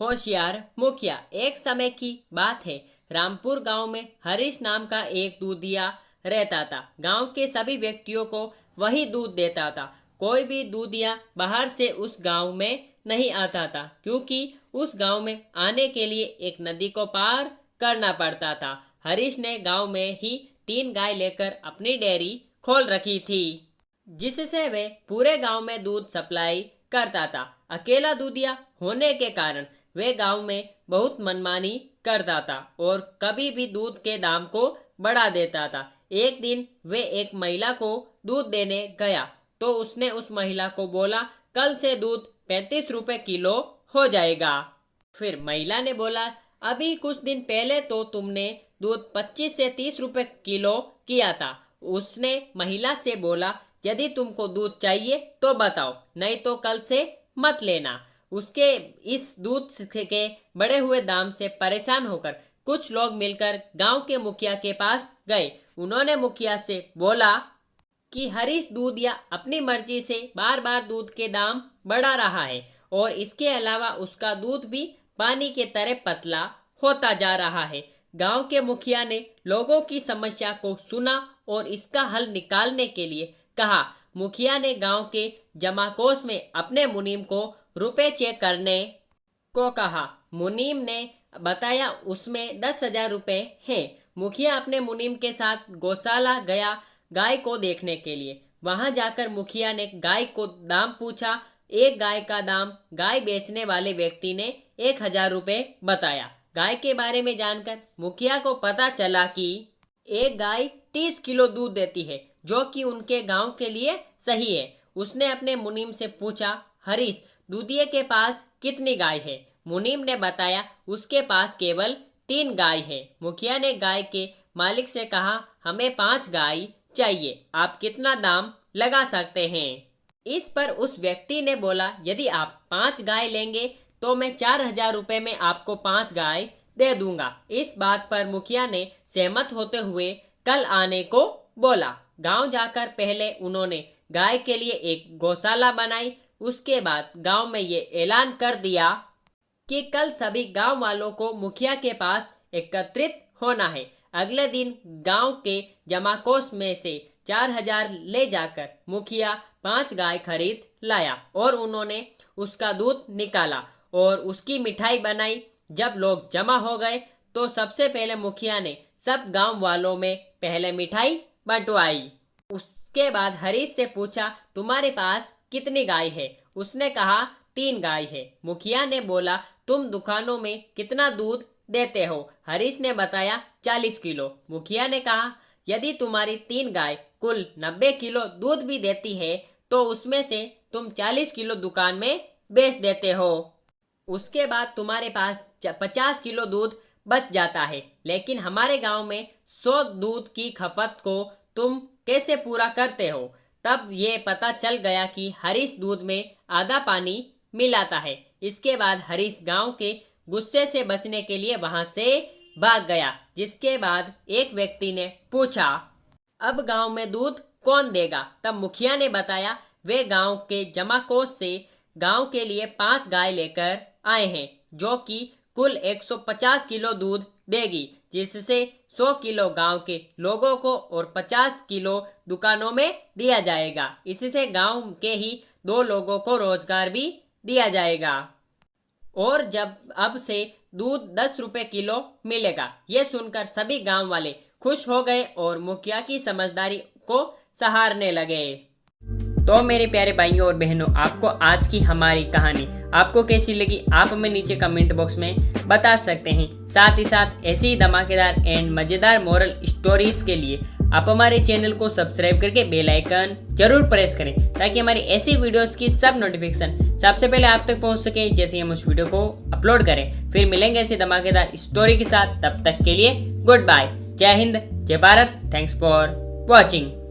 होशियार मुखिया। एक समय की बात है, रामपुर गांव में हरीश नाम का एक दूधिया रहता था। गांव के सभी व्यक्तियों को वही दूध देता था। कोई भी दूधिया बाहर से उस गांव में नहीं आता था, क्योंकि उस गांव में आने के लिए एक नदी को पार करना पड़ता था। हरीश ने गांव में ही 3 गाय लेकर अपनी डेयरी खोल रखी थी, जिससे वे पूरे गांव में दूध सप्लाई करता था। अकेला दूधिया होने के कारण वे गांव में बहुत मनमानी करता था और कभी भी दूध के दाम को बढ़ा देता था। एक दिन वे एक महिला को दूध देने गया तो उसने उस महिला को बोला, कल से दूध 35 रुपए किलो हो जाएगा। फिर महिला ने बोला, अभी कुछ दिन पहले तो तुमने दूध 25 से 30 रुपए किलो किया था। उसने महिला से बोला, यदि तुमको दूध चाहिए तो बताओ, नहीं तो कल से मत लेना। उसके इस दूध के बढ़े हुए दाम से परेशान होकर कुछ लोग मिलकर गांव के मुखिया के पास गए। उन्होंने मुखिया से बोला कि हरीश दूधिया अपनी मर्जी से बार बार दूध के दाम बढ़ा रहा है और इसके अलावा उसका दूध भी पानी के तरह पतला होता जा रहा है। गांव के मुखिया ने लोगों की समस्या को सुना और इसका हल निकालने के लिए कहा। मुखिया ने गांव के जमाकोष में अपने मुनीम को रुपए चेक करने को कहा। मुनीम ने बताया उसमें 10,000 रुपए हैं। मुखिया अपने मुनीम के साथ गौशाला गया गाय को देखने के लिए। वहां जाकर मुखिया ने गाय को दाम पूछा। एक गाय का दाम गाय बेचने वाले व्यक्ति ने 1,000 रुपए बताया। गाय के बारे में जानकर मुखिया को पता चला कि एक गाय 30 किलो दूध देती है, जो कि उनके गांव के लिए सही है। उसने अपने मुनीम से पूछा, हरीश दूधिये के पास कितनी गाय है? मुनीम ने बताया उसके पास केवल 3 गाय है। मुखिया ने गाय के मालिक से कहा, हमें 5 गाय चाहिए, आप कितना दाम लगा सकते हैं? इस पर उस व्यक्ति ने बोला, यदि आप 5 गाय लेंगे तो मैं 4,000 रुपए में आपको 5 गाय दे दूंगा। इस बात पर मुखिया ने सहमत होते हुए कल आने को बोला। गांव जाकर पहले उन्होंने गाय के लिए एक गौशाला बनाई। उसके बाद गांव में ये ऐलान कर दिया कि कल सभी गांव वालों को मुखिया के पास एकत्रित होना है। अगले दिन गांव के जमाकोष में से 4,000 ले जाकर मुखिया 5 गाय खरीद लाया और उन्होंने उसका दूध निकाला और उसकी मिठाई बनाई। जब लोग जमा हो गए तो सबसे पहले मुखिया ने सब गांव वालों में पहले मिठाई बंटवाई। उसके बाद हरीश से पूछा, तुम्हारे पास कितनी गाय है? उसने कहा 3 गाय है। मुखिया ने बोला, तुम दुकानों में कितना दूध देते हो? हरीश ने बताया 40 किलो। मुखिया ने कहा, यदि तुम्हारी 3 गाय कुल 90 किलो दूध भी देती है तो उसमें से तुम 40 किलो दुकान में बेच देते हो। उसके बाद तुम्हारे पास 50 किलो दूध बच जाता है, लेकिन हमारे गांव में 100 दूध की खपत को तुम कैसे पूरा करते हो? तब ये पता चल गया कि हरीश दूध में आधा पानी मिलाता है। इसके बाद हरीश गांव के गुस्से से बचने के लिए वहां से भाग गया। जिसके बाद एक व्यक्ति ने पूछा, अब गांव में दूध कौन देगा? तब मुखिया ने बताया वे गांव के जमाकोष से गांव के लिए 5 गाय लेकर आए हैं, जो कि कुल 150 किलो दूध देगी, जिससे 100 किलो गांव के लोगों को और 50 किलो दुकानों में दिया जाएगा। इससे गांव के ही 2 लोगों को रोजगार भी दिया जाएगा और जब अब से दूध 10 रुपए किलो मिलेगा। ये सुनकर सभी गांव वाले खुश हो गए और मुखिया की समझदारी को सराहने लगे। तो मेरे प्यारे भाइयों और बहनों, आपको आज की हमारी कहानी आपको कैसी लगी आप हमें नीचे कमेंट बॉक्स में बता सकते हैं। साथ ही साथ ऐसी ही धमाकेदार एंड मज़ेदार मोरल स्टोरीज के लिए आप हमारे चैनल को सब्सक्राइब करके बेल आइकन जरूर प्रेस करें, ताकि हमारी ऐसी वीडियोस की सब नोटिफिकेशन सबसे पहले आप तक पहुंच सके जैसे हम उस वीडियो को अपलोड करें। फिर मिलेंगे ऐसी धमाकेदार स्टोरी के साथ। तब तक के लिए गुड बाय। जय हिंद, जय भारत। Thanks for watching.